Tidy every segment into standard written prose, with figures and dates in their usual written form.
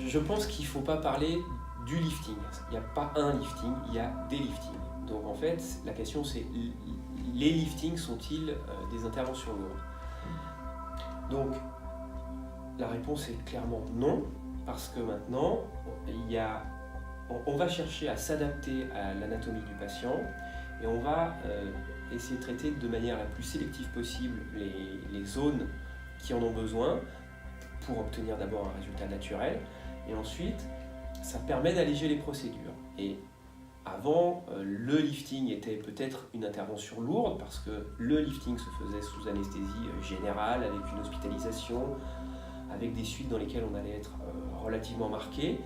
Je pense qu'il ne faut pas parler du lifting. Il n'y a pas un lifting, il y a des liftings. Donc en fait, la question c'est, les liftings sont-ils des interventions lourdes? Donc la réponse est clairement non, parce que maintenant, on va chercher à s'adapter à l'anatomie du patient et on va essayer de traiter de manière la plus sélective possible les zones qui en ont besoin pour obtenir d'abord un résultat naturel, et ensuite ça permet d'alléger les procédures. Et avant, le lifting était peut-être une intervention lourde parce que le lifting se faisait sous anesthésie générale avec une hospitalisation, avec des suites dans lesquelles on allait être relativement marqué.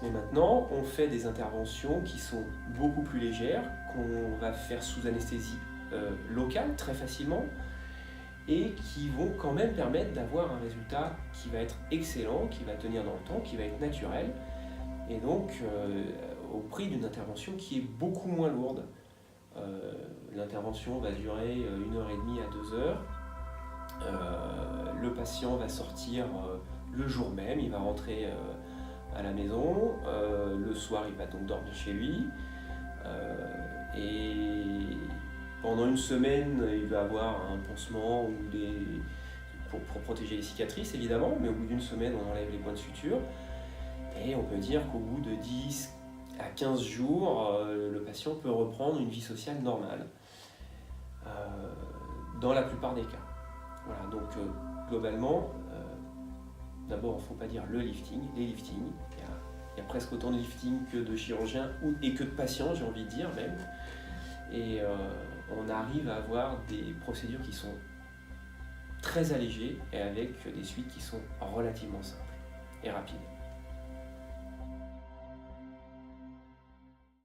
Mais maintenant, on fait des interventions qui sont beaucoup plus légères, qu'on va faire sous anesthésie locale très facilement, et qui vont quand même permettre d'avoir un résultat qui va être excellent, qui va tenir dans le temps, qui va être naturel, et donc au prix d'une intervention qui est beaucoup moins lourde. L'intervention va durer 1h30 à 2 heures. Le patient va sortir le jour même, il va rentrer à la maison, le soir il va donc dormir chez lui, et pendant une semaine il va avoir un pansement ou pour protéger les cicatrices évidemment, mais au bout d'une semaine on enlève les points de suture, et on peut dire qu'au bout de 10 à 15 jours, le patient peut reprendre une vie sociale normale, dans la plupart des cas. Voilà, donc globalement, d'abord il ne faut pas dire le lifting, les liftings. Il y a presque autant de lifting que de chirurgiens et que de patients, j'ai envie de dire même. Et on arrive à avoir des procédures qui sont très allégées et avec des suites qui sont relativement simples et rapides.